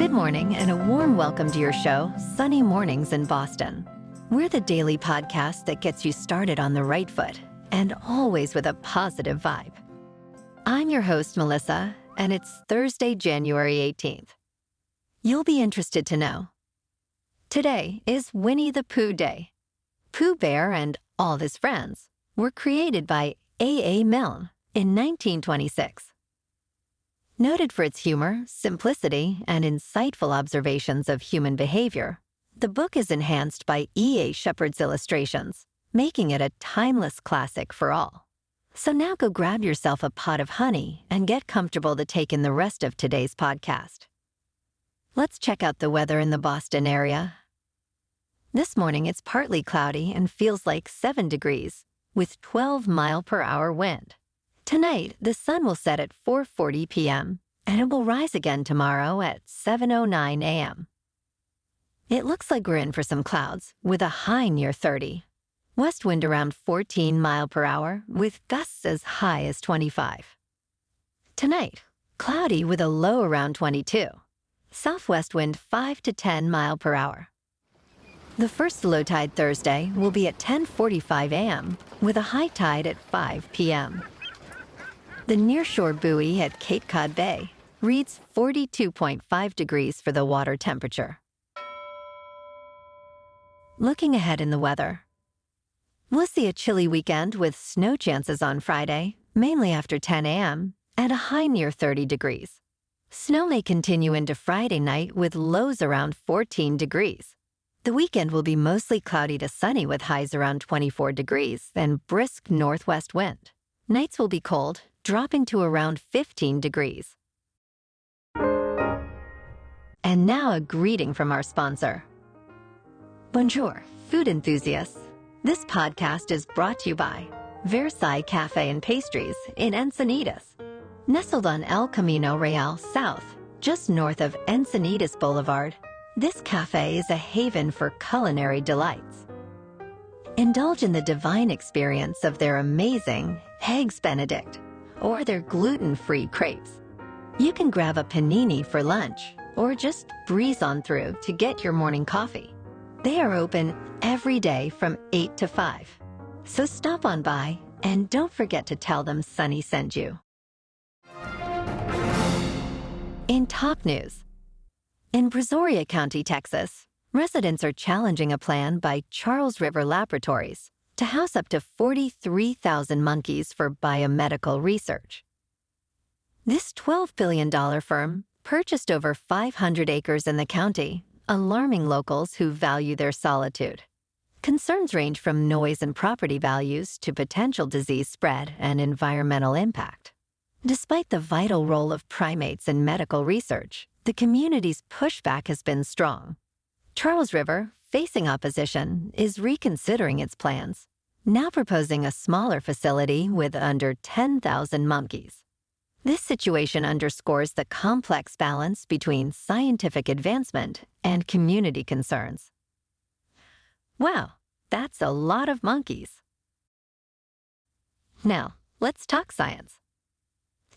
Good morning and a warm welcome to your show, Sunny Mornings in Boston. We're the daily podcast that gets you started on the right foot and always with a positive vibe. I'm your host, Melissa, and it's Thursday, January 18th. You'll be interested to know. Today is Winnie the Pooh Day. Pooh Bear and all his friends were created by A. Milne in 1926. Noted for its humor, simplicity, and insightful observations of human behavior, the book is enhanced by E.A. Shepard's illustrations, making it a timeless classic for all. So now go grab yourself a pot of honey and get comfortable to take in the rest of today's podcast. Let's check out the weather in the Boston area. This morning it's partly cloudy and feels like 7 degrees, with 12-mile-per-hour wind. Tonight, the sun will set at 4:40 p.m., and it will rise again tomorrow at 7:09 a.m. It looks like we're in for some clouds, with a high near 30. West wind around 14 miles per hour, with gusts as high as 25. Tonight, cloudy with a low around 22. Southwest wind 5 to 10 miles per hour. The first low tide Thursday will be at 10:45 a.m., with a high tide at 5 p.m. The nearshore buoy at Cape Cod Bay reads 42.5 degrees for the water temperature. Looking ahead in the weather. We'll see a chilly weekend with snow chances on Friday, mainly after 10 a.m., and a high near 30 degrees. Snow may continue into Friday night with lows around 14 degrees. The weekend will be mostly cloudy to sunny with highs around 24 degrees and brisk northwest wind. Nights will be cold, dropping to around 15 degrees. And now a greeting from our sponsor. Bonjour, food enthusiasts. This podcast is brought to you by Versailles Cafe and Pastries in Encinitas. Nestled on El Camino Real South, just north of Encinitas Boulevard, this cafe is a haven for culinary delights. Indulge in the divine experience of their amazing Eggs Benedict or their gluten-free crepes. You can grab a panini for lunch or just breeze on through to get your morning coffee. They are open every day from 8 to 5. So stop on by and don't forget to tell them Sunny sent you. In top news, in Brazoria County, Texas, residents are challenging a plan by Charles River Laboratories to house up to 43,000 monkeys for biomedical research. This $12 billion firm purchased over 500 acres in the county, alarming locals who value their solitude. Concerns range from noise and property values to potential disease spread and environmental impact. Despite the vital role of primates in medical research, the community's pushback has been strong. Charles River, facing opposition, is reconsidering its plans, now proposing a smaller facility with under 10,000 monkeys. This situation underscores the complex balance between scientific advancement and community concerns. Wow, that's a lot of monkeys. Now, let's talk science.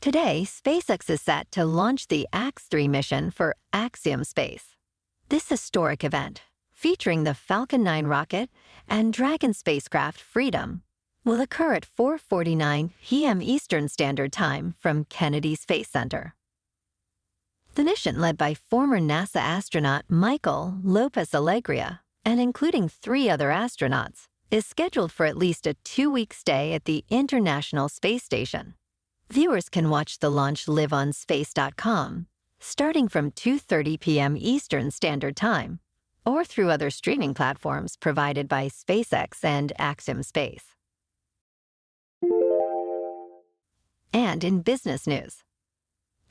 Today, SpaceX is set to launch the Ax-3 mission for Axiom Space. This historic event, featuring the Falcon 9 rocket and Dragon spacecraft Freedom, will occur at 4:49 p.m. Eastern Standard Time from Kennedy Space Center. The mission, led by former NASA astronaut Michael Lopez Alegria and including 3 other astronauts, is scheduled for at least a 2-week stay at the International Space Station. Viewers can watch the launch live on space.com, starting from 2:30 p.m. Eastern Standard Time, or through other streaming platforms provided by SpaceX and Axiom Space. And in business news,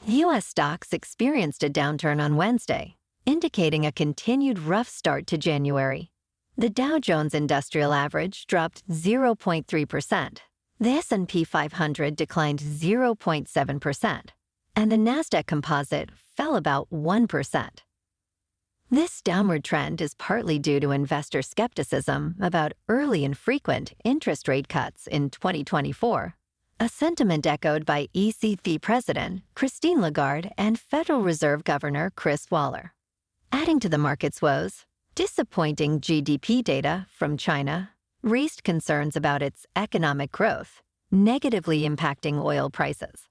U.S. stocks experienced a downturn on Wednesday, indicating a continued rough start to January. The Dow Jones Industrial Average dropped 0.3%. The S&P 500 declined 0.7%, and the Nasdaq Composite fell about 1%. This downward trend is partly due to investor skepticism about early and frequent interest rate cuts in 2024, a sentiment echoed by ECB President Christine Lagarde and Federal Reserve Governor Chris Waller. Adding to the market's woes, disappointing GDP data from China raised concerns about its economic growth, negatively impacting oil prices.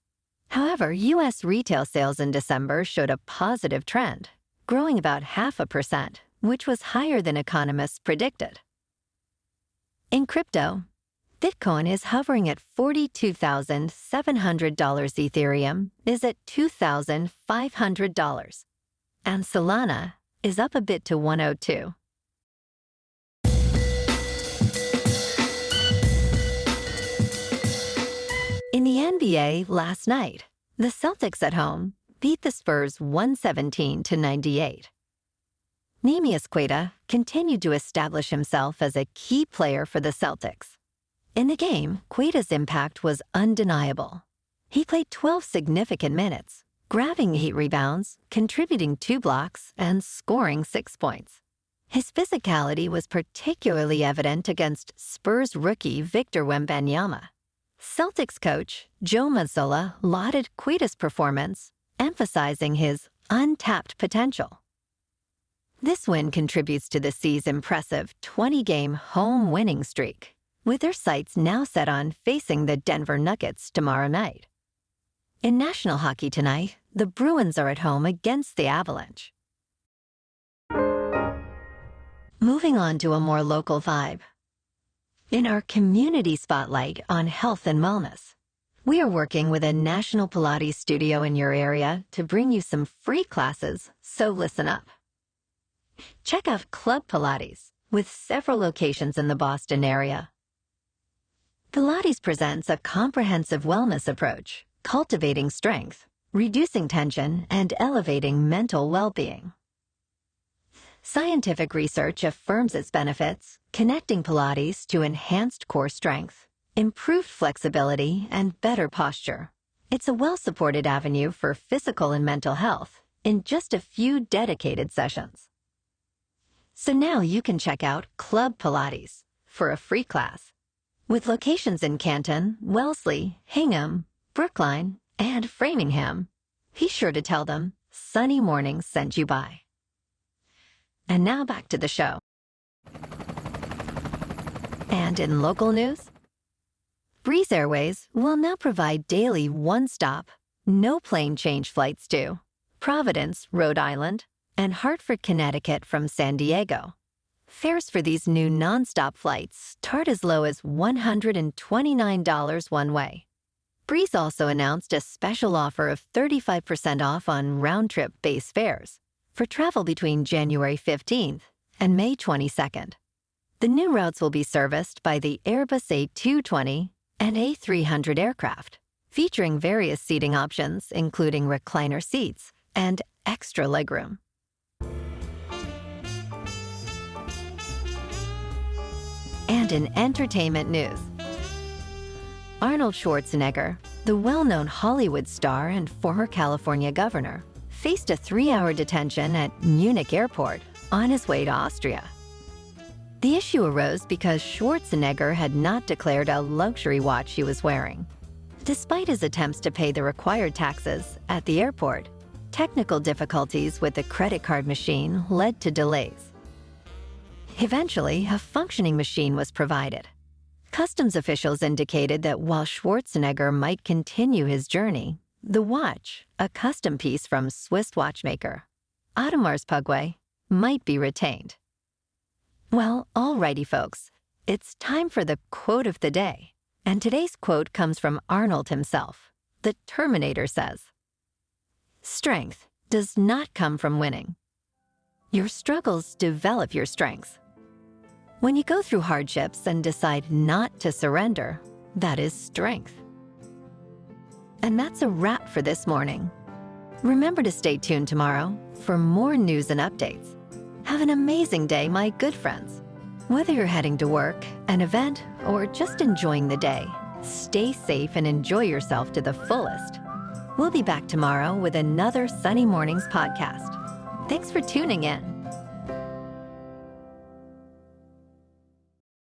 However, U.S. retail sales in December showed a positive trend, growing about 0.5%, which was higher than economists predicted. In crypto, Bitcoin is hovering at $42,700. Ethereum is at $2,500. And Solana is up a bit to 102. In the NBA last night, the Celtics at home beat the Spurs 117-98. Neemias Queta continued to establish himself as a key player for the Celtics. In the game, Queta's impact was undeniable. He played 12 significant minutes, grabbing 8 rebounds, contributing 2 blocks, and scoring 6 points. His physicality was particularly evident against Spurs rookie Victor Wembanyama. Celtics coach Joe Mazzulla lauded Queta's performance, emphasizing his untapped potential. This win contributes to the C's impressive 20-game home winning streak, with their sights now set on facing the Denver Nuggets tomorrow night. In National Hockey tonight, the Bruins are at home against the Avalanche. Moving on to a more local vibe. In our community spotlight on health and wellness, we are working with a national Pilates studio in your area to bring you some free classes, so listen up. Check out Club Pilates, with several locations in the Boston area. Pilates presents a comprehensive wellness approach, cultivating strength, reducing tension, and elevating mental well-being. Scientific research affirms its benefits, connecting Pilates to enhanced core strength, improved flexibility, and better posture. It's a well-supported avenue for physical and mental health in just a few dedicated sessions. So now you can check out Club Pilates for a free class. With locations in Canton, Wellesley, Hingham, Brookline, and Framingham, be sure to tell them Sunny Mornings sent you by. And now back to the show. And in local news, Breeze Airways will now provide daily one-stop, no plane change flights to Providence, Rhode Island, and Hartford, Connecticut from San Diego. Fares for these new nonstop flights start as low as $129 one way. Breeze also announced a special offer of 35% off on round-trip base fares for travel between January 15th and May 22nd. The new routes will be serviced by the Airbus A220 and A300 aircraft, featuring various seating options, including recliner seats and extra legroom. And in entertainment news, Arnold Schwarzenegger, the well-known Hollywood star and former California governor, faced a 3-hour detention at Munich airport on his way to Austria. The issue arose because Schwarzenegger had not declared a luxury watch he was wearing. Despite his attempts to pay the required taxes at the airport, technical difficulties with the credit card machine led to delays. Eventually, a functioning machine was provided. Customs officials indicated that while Schwarzenegger might continue his journey, the watch, a custom piece from Swiss watchmaker Audemars Piguet, might be retained. Well, alrighty folks, it's time for the quote of the day. And today's quote comes from Arnold himself. The Terminator says, "Strength does not come from winning. Your struggles develop your strengths. When you go through hardships and decide not to surrender, that is strength." And that's a wrap for this morning. Remember to stay tuned tomorrow for more news and updates. Have an amazing day, my good friends. Whether you're heading to work, an event, or just enjoying the day, stay safe and enjoy yourself to the fullest. We'll be back tomorrow with another Sunny Mornings podcast. Thanks for tuning in.